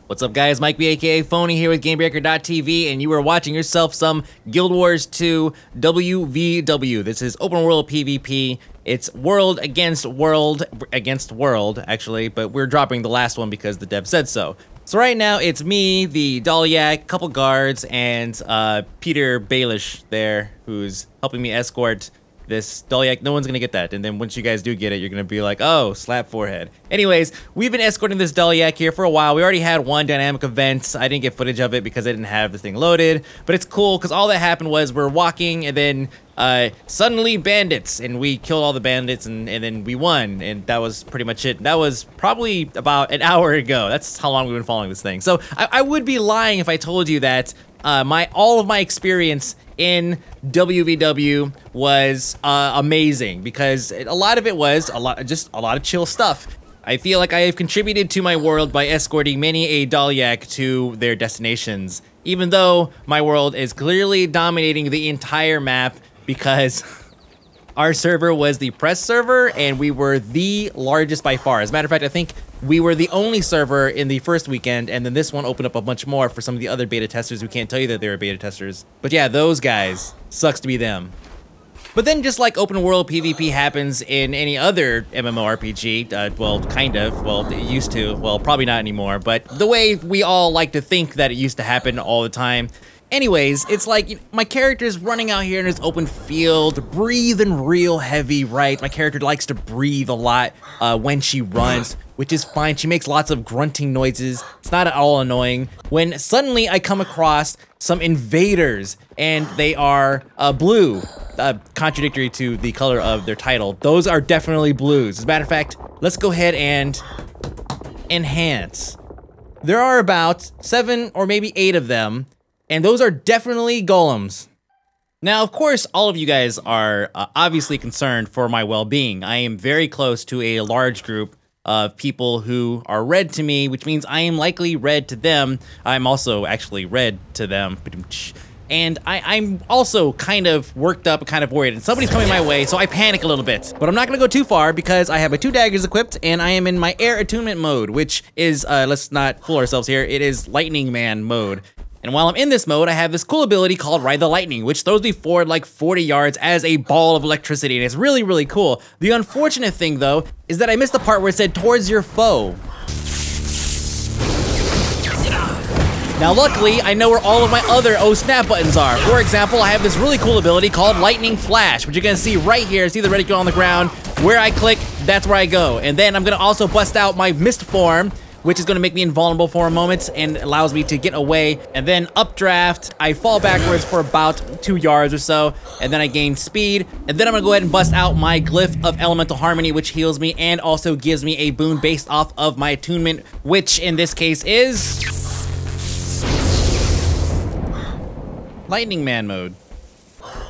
What's up, guys? Mike B, aka Phony, here with GameBreaker.tv, and you are watching yourself some Guild Wars 2 WvW. This is open world PvP. It's world, actually, but we're dropping the last one because the dev said so. So right now, it's me, the Dalyak, couple guards, and Peter Baelish there, who's helping me escort this Dalyak. No one's gonna get that, and then once you guys do get it, you're gonna be like, oh, slap forehead. Anyways, we've been escorting this Dalyak here for a while. We already had one dynamic event. I didn't get footage of it because I didn't have the thing loaded, but it's cool because all that happened was we're walking and then suddenly bandits, and we killed all the bandits, and then we won, and that was pretty much it. That was probably about an hour ago. That's how long we've been following this thing. So I would be lying if I told you that all of my experience in WvW was amazing, because a lot of it was just a lot of chill stuff. I feel like I have contributed to my world by escorting many a Dalyak to their destinations, even though my world is clearly dominating the entire map because our server was the press server and we were the largest by far. As a matter of fact, I think we were the only server in the first weekend, and then this one opened up a bunch more for some of the other beta testers who can't tell you that they were beta testers. But yeah, those guys, sucks to be them. But then, just like open world PvP happens in any other MMORPG, well, kind of, well, it used to, well, probably not anymore, but the way we all like to think that it used to happen all the time. Anyways, it's like, my character's running out here in this open field, breathing real heavy, right? My character likes to breathe a lot when she runs, which is fine. She makes lots of grunting noises. It's not at all annoying. When suddenly I come across some invaders, and they are blue, contradictory to the color of their title. Those are definitely blues. As a matter of fact, let's go ahead and enhance. There are about 7 or maybe 8 of them, and those are definitely golems. Now, of course, all of you guys are obviously concerned for my well-being. I am very close to a large group of people who are red to me, which means I am likely red to them. I'm also actually red to them. And I'm also kind of worked up, kind of worried, and somebody's coming my way, so I panic a little bit. But I'm not gonna go too far because I have my 2 daggers equipped, and I am in my air attunement mode, which is, let's not fool ourselves here, it is Lightning Man mode. And while I'm in this mode, I have this cool ability called Ride the Lightning, which throws me forward like 40 yards as a ball of electricity, and it's really, really cool. The unfortunate thing, though, is that I missed the part where it said, towards your foe. Now, luckily, I know where all of my other oh snap buttons are. For example, I have this really cool ability called Lightning Flash, which you're gonna see right here. See the reticle on the ground? Where I click, that's where I go. And then I'm gonna also bust out my Mist form, which is gonna make me invulnerable for a moment and allows me to get away. And then updraft, I fall backwards for about 2 yards or so, and then I gain speed. And then I'm gonna go ahead and bust out my Glyph of Elemental Harmony, which heals me and also gives me a boon based off of my attunement, which in this case is Lightning Man mode.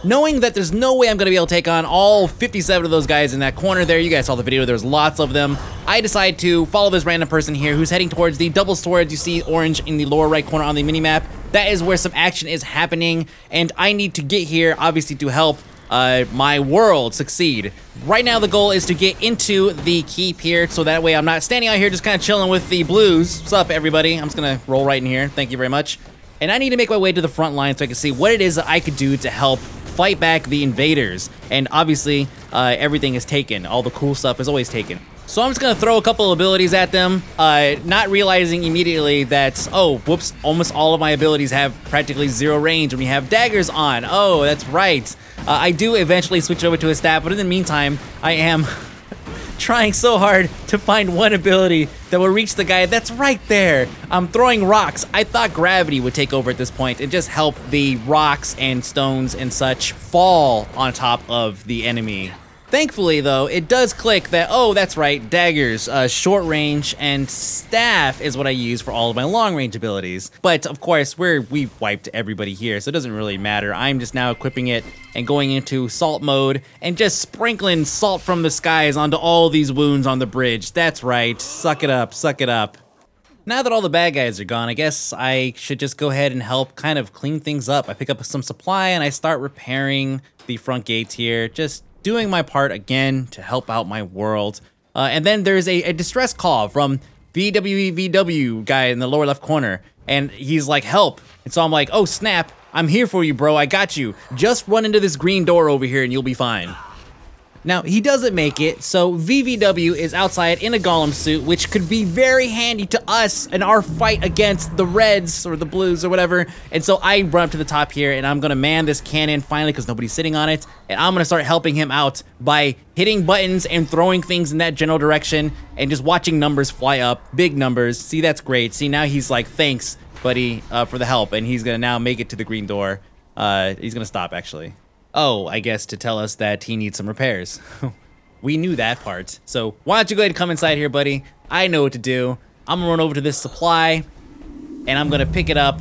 Knowing that there's no way I'm gonna be able to take on all 57 of those guys in that corner there, you guys saw the video, there's lots of them, I decide to follow this random person here who's heading towards the double swords you see orange in the lower right corner on the minimap. That is where some action is happening, and I need to get here, obviously, to help my world succeed. Right now, the goal is to get into the keep here, so that way I'm not standing out here just kind of chilling with the blues. What's up, everybody? I'm just gonna roll right in here. Thank you very much. And I need to make my way to the front line so I can see what it is that I could do to help fight back the invaders. And obviously, everything is taken. All the cool stuff is always taken. So I'm just gonna throw a couple abilities at them, not realizing immediately that, oh, whoops, almost all of my abilities have practically 0 range when we have daggers on. Oh, that's right. I do eventually switch over to a staff, but in the meantime, I am trying so hard to find one ability that will reach the guy that's right there. I'm throwing rocks. I thought gravity would take over at this point and just help the rocks and stones and such fall on top of the enemy. Thankfully, though, it does click that, oh, that's right, daggers, short range, and staff is what I use for all of my long range abilities. But, of course, we've wiped everybody here, so it doesn't really matter. I'm just now equipping it and going into salt mode and just sprinkling salt from the skies onto all these wounds on the bridge. That's right, suck it up, suck it up. Now that all the bad guys are gone, I guess I should just go ahead and help kind of clean things up. I pick up some supply and I start repairing the front gates here, just doing my part again to help out my world. And then there's a distress call from WvW guy in the lower left corner. And he's like, help. And so I'm like, oh snap, I'm here for you, bro, I got you. Just run into this green door over here and you'll be fine. Now, he doesn't make it, so WvW is outside in a golem suit, which could be very handy to us in our fight against the Reds or the Blues or whatever. And so I run up to the top here, and I'm gonna man this cannon finally because nobody's sitting on it. And I'm gonna start helping him out by hitting buttons and throwing things in that general direction and just watching numbers fly up, big numbers. See, that's great. See, now he's like, thanks, buddy, for the help. And he's gonna now make it to the green door. He's gonna stop, actually. Oh, I guess to tell us that he needs some repairs. We knew that part. So why don't you go ahead and come inside here, buddy? I know what to do. I'm gonna run over to this supply, and I'm gonna pick it up,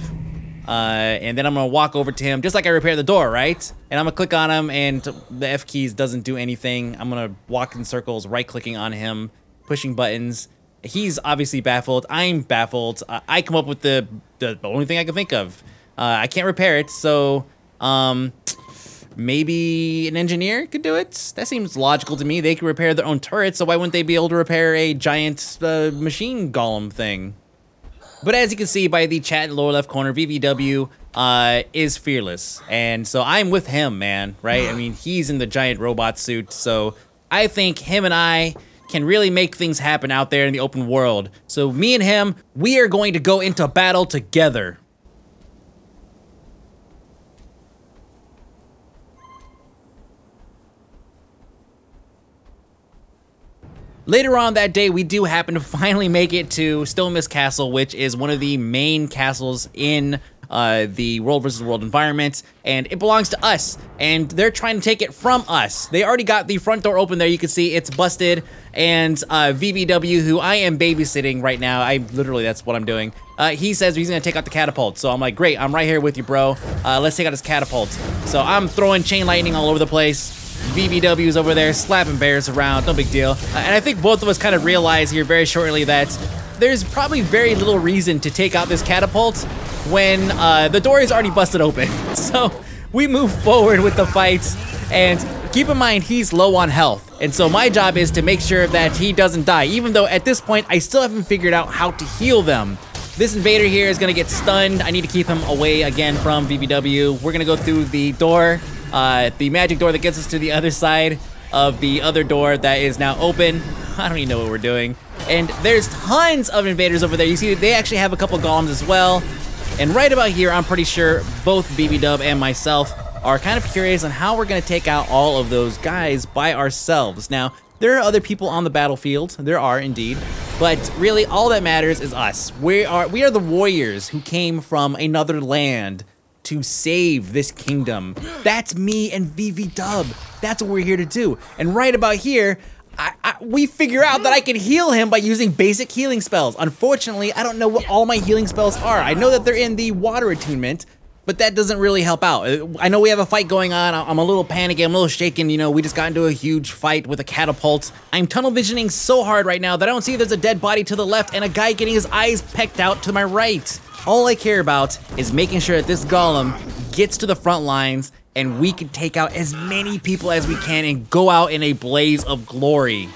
and then I'm gonna walk over to him, just like I repaired the door, right? And I'm gonna click on him, and the F keys doesn't do anything. I'm gonna walk in circles, right-clicking on him, pushing buttons. He's obviously baffled. I'm baffled. I come up with the only thing I can think of. I can't repair it, so maybe an engineer could do it? That seems logical to me. They can repair their own turrets, so why wouldn't they be able to repair a giant machine golem thing? But as you can see by the chat in the lower left corner, WvW is fearless. And so I'm with him, man, right? I mean, he's in the giant robot suit, so I think him and I can really make things happen out there in the open world. So me and him, we are going to go into battle together. Later on that day, we do happen to finally make it to Stonemist Castle, which is one of the main castles in the World vs. World environment, and it belongs to us, and they're trying to take it from us. They already got the front door open there. You can see it's busted, and WvW, who I am babysitting right now, that's what I'm doing, he says he's gonna take out the catapult. So I'm like, great, I'm right here with you, bro. Let's take out his catapult. So I'm throwing chain lightning all over the place. WvW's over there slapping bears around, no big deal. And I think both of us kind of realize here very shortly that there's probably very little reason to take out this catapult when the door is already busted open. So we move forward with the fight, and keep in mind he's low on health. And so my job is to make sure that he doesn't die, even though at this point I still haven't figured out how to heal them. This invader here is gonna get stunned. I need to keep him away again from WvW. We're gonna go through the door, the magic door that gets us to the other side of the other door that is now open. I don't even know what we're doing. And there's tons of invaders over there. You see, they actually have a couple golems as well. And right about here, I'm pretty sure both WvW and myself are kind of curious on how we're gonna take out all of those guys by ourselves. Now, there are other people on the battlefield. There are indeed. But really, all that matters is us. We are the warriors who came from another land to save this kingdom. That's me and WvW. That's what we're here to do. And right about here, we figure out that I can heal him by using basic healing spells. Unfortunately, I don't know what all my healing spells are. I know that they're in the water attunement, but that doesn't really help out. I know we have a fight going on. I'm a little panicky, I'm a little shaken. You know, we just got into a huge fight with a catapult. I'm tunnel visioning so hard right now that I don't see there's a dead body to the left and a guy getting his eyes pecked out to my right. All I care about is making sure that this golem gets to the front lines and we can take out as many people as we can and go out in a blaze of glory.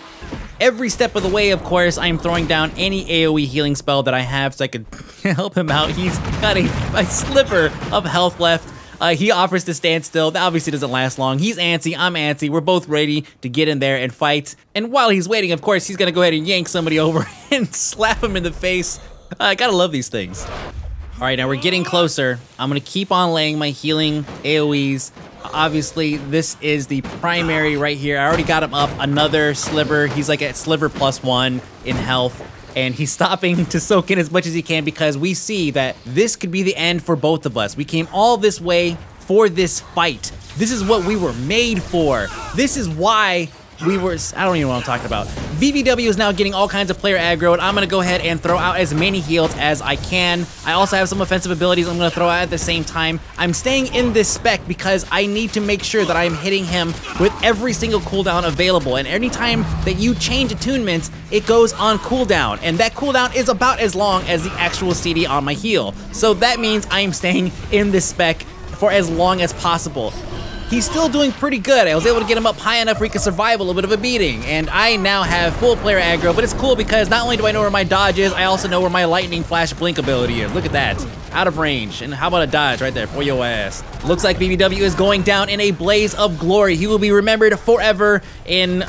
Every step of the way, of course, I'm throwing down any AoE healing spell that I have so I could help him out. He's got a sliver of health left. He offers to stand still. That obviously doesn't last long. He's antsy, I'm antsy. We're both ready to get in there and fight. And while he's waiting, of course, he's gonna go ahead and yank somebody over and slap him in the face. I gotta love these things. All right, now we're getting closer. I'm gonna keep on laying my healing AoEs. Obviously, this is the primary right here. I already got him up another sliver. He's like at sliver +1 in health, and he's stopping to soak in as much as he can because we see that this could be the end for both of us. We came all this way for this fight. This is what we were made for. This is why we were, I don't even know what I'm talking about. WvW is now getting all kinds of player aggro, and I'm gonna go ahead and throw out as many heals as I can. I also have some offensive abilities I'm gonna throw out at the same time. I'm staying in this spec because I need to make sure that I'm hitting him with every single cooldown available, and anytime that you change attunements, it goes on cooldown, and that cooldown is about as long as the actual CD on my heal. So that means I am staying in this spec for as long as possible. he's still doing pretty good. I was able to get him up high enough where he could survive a little bit of a beating. And I now have full player aggro, but it's cool because not only do I know where my dodge is, I also know where my lightning flash blink ability is. Look at that. Out of range. And how about a dodge right there for your ass? Looks like WvW is going down in a blaze of glory. He will be remembered forever in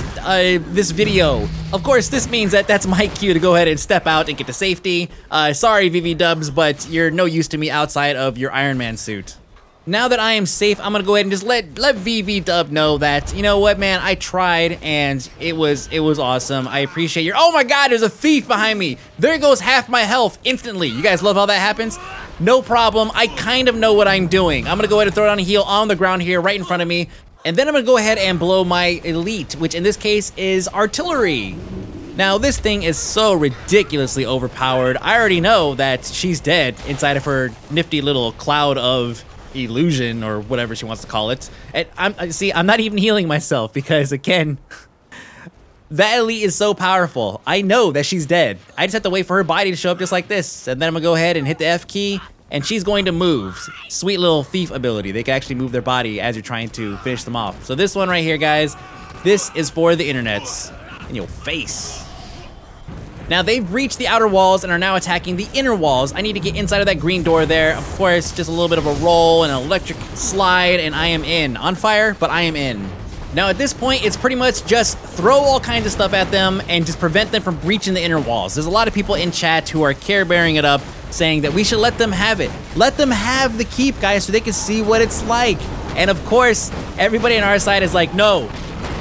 this video. Of course, this means that that's my cue to go ahead and step out and get to safety. Sorry, VVDubs, but you're no use to me outside of your Iron Man suit. Now that I am safe, I'm gonna go ahead and just let VVDub know that, you know what, man, I tried and it was awesome. I appreciate your— oh my god, there's a thief behind me. There goes half my health instantly. You guys love how that happens? No problem. I kind of know what I'm doing. I'm gonna go ahead and throw down a heal on the ground here right in front of me. And then I'm gonna go ahead and blow my elite, which in this case is artillery. Now, this thing is so ridiculously overpowered. I already know that she's dead inside of her nifty little cloud of illusion or whatever she wants to call it. And I'm not even healing myself because, again, that elite is so powerful. I know that she's dead. I just have to wait for her body to show up just like this. And then I'm gonna go ahead and hit the F key and she's going to move. Sweet little thief ability. They can actually move their body as you're trying to finish them off. So this one right here, guys, this is for the internets. In your face. Now they've reached the outer walls and are now attacking the inner walls. I need to get inside of that green door there. Of course, just a little bit of a roll and an electric slide and I am in. On fire, but I am in. Now at this point, it's pretty much just throw all kinds of stuff at them and just prevent them from breaching the inner walls. There's a lot of people in chat who are care-bearing it up, saying that we should let them have it. Let them have the keep, guys, so they can see what it's like. And of course, everybody on our side is like, no.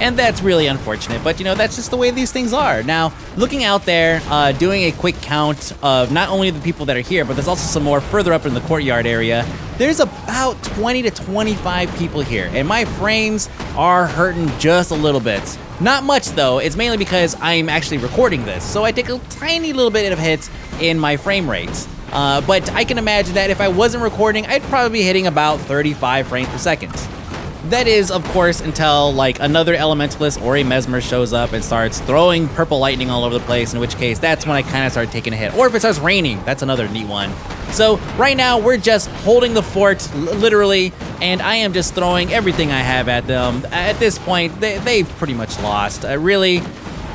And that's really unfortunate, but you know, that's just the way these things are. Now, looking out there, doing a quick count of not only the people that are here, but there's also some more further up in the courtyard area. There's about 20 to 25 people here, and my frames are hurting just a little bit. Not much though, it's mainly because I'm actually recording this, so I take a tiny little bit of hits in my frame rates. But I can imagine that if I wasn't recording, I'd probably be hitting about 35 frames per second. That is, of course, until like another elementalist or a mesmer shows up and starts throwing purple lightning all over the place, in which case that's when I kind of start taking a hit. Or if it starts raining, that's another neat one. So right now we're just holding the fort, literally, and I am just throwing everything I have at them. At this point, they've pretty much lost. Really,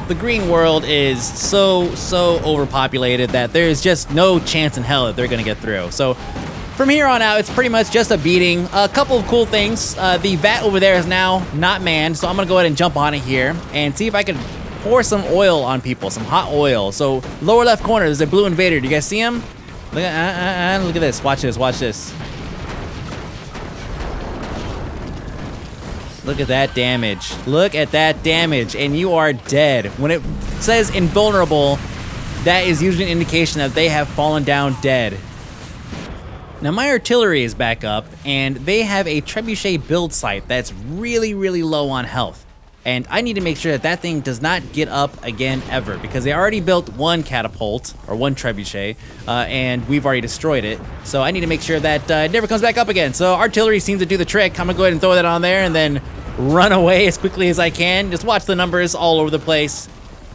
the green world is so overpopulated that there's just no chance in hell that they're gonna get through. So from here on out, it's pretty much just a beating. A couple of cool things. The vat over there is now not manned, so I'm gonna go ahead and jump on it here and see if I can pour some oil on people, some hot oil. So lower left corner, there's a blue invader. Do you guys see him? Look at, look at this. Watch this. Watch this. Look at that damage. Look at that damage, and you are dead. When it says invulnerable, that is usually an indication that they have fallen down dead. Now my artillery is back up, and they have a trebuchet build site that's really low on health. And I need to make sure that that thing does not get up again ever, because they already built one catapult, or one trebuchet, and we've already destroyed it. So I need to make sure that it never comes back up again. So artillery seems to do the trick. I'm gonna go ahead and throw that on there and then run away as quickly as I can. Just watch the numbers all over the place.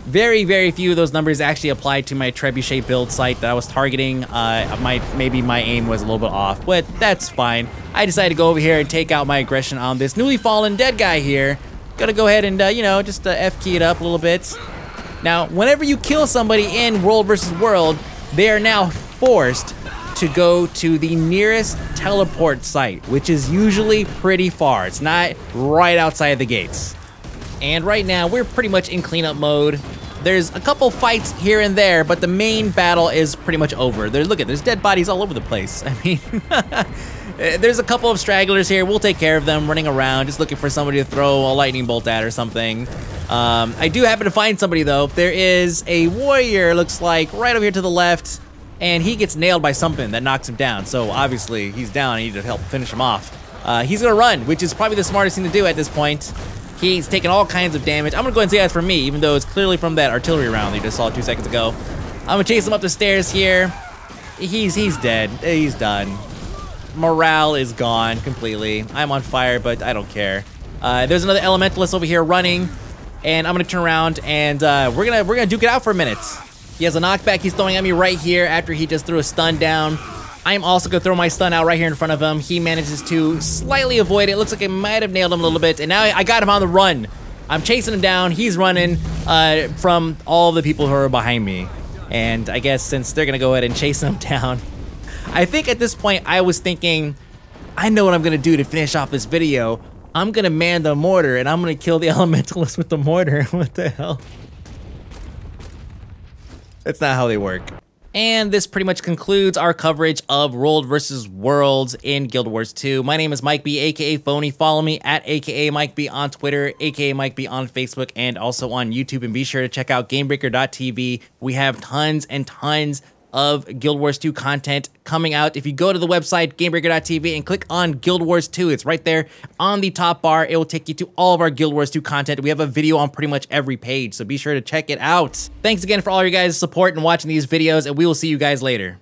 Very few of those numbers actually applied to my trebuchet build site that I was targeting. Maybe my aim was a little bit off, but that's fine. I decided to go over here and take out my aggression on this newly fallen dead guy here. Gotta go ahead and, you know, just F key it up a little bit. Now, whenever you kill somebody in World vs. World, they are now forced to go to the nearest teleport site, which is usually pretty far. It's not right outside the gates. And right now, we're pretty much in cleanup mode. There's a couple fights here and there, but the main battle is pretty much over. There's dead bodies all over the place. I mean, there's a couple of stragglers here. We'll take care of them, running around, just looking for somebody to throw a lightning bolt at or something. I do happen to find somebody, though. There is a warrior, looks like, right over here to the left, and he gets nailed by something that knocks him down. So obviously, he's down. I need to help finish him off. He's gonna run, which is probably the smartest thing to do at this point. He's taking all kinds of damage. I'm gonna go ahead and say that's for me, even though it's clearly from that artillery round that you just saw 2 seconds ago. I'm gonna chase him up the stairs here. He's dead. He's done. Morale is gone completely. I'm on fire, but I don't care. There's another elementalist over here running, and I'm gonna turn around and we're gonna duke it out for a minute. He has a knockback he's throwing at me right here after he just threw a stun down. I'm also gonna throw my stun out right here in front of him. He manages to slightly avoid it. Looks like I might have nailed him a little bit, and now I got him on the run. I'm chasing him down. He's running from all the people who are behind me. And I guess since they're gonna go ahead and chase him down, I think at this point I was thinking, I know what I'm gonna do to finish off this video. I'm gonna man the mortar and I'm gonna kill the elementalist with the mortar. What the hell? That's not how they work. And this pretty much concludes our coverage of World vs. Worlds in Guild Wars 2. My name is Mike B, aka Phony. Follow me at aka Mike B on Twitter, aka Mike B on Facebook, and also on YouTube. And be sure to check out GameBreaker.tv. We have tons and tons of Guild Wars 2 content coming out. If you go to the website, GameBreaker.tv, and click on Guild Wars 2, it's right there on the top bar. It will take you to all of our Guild Wars 2 content. We have a video on pretty much every page, so be sure to check it out. Thanks again for all your guys' support and watching these videos, and we will see you guys later.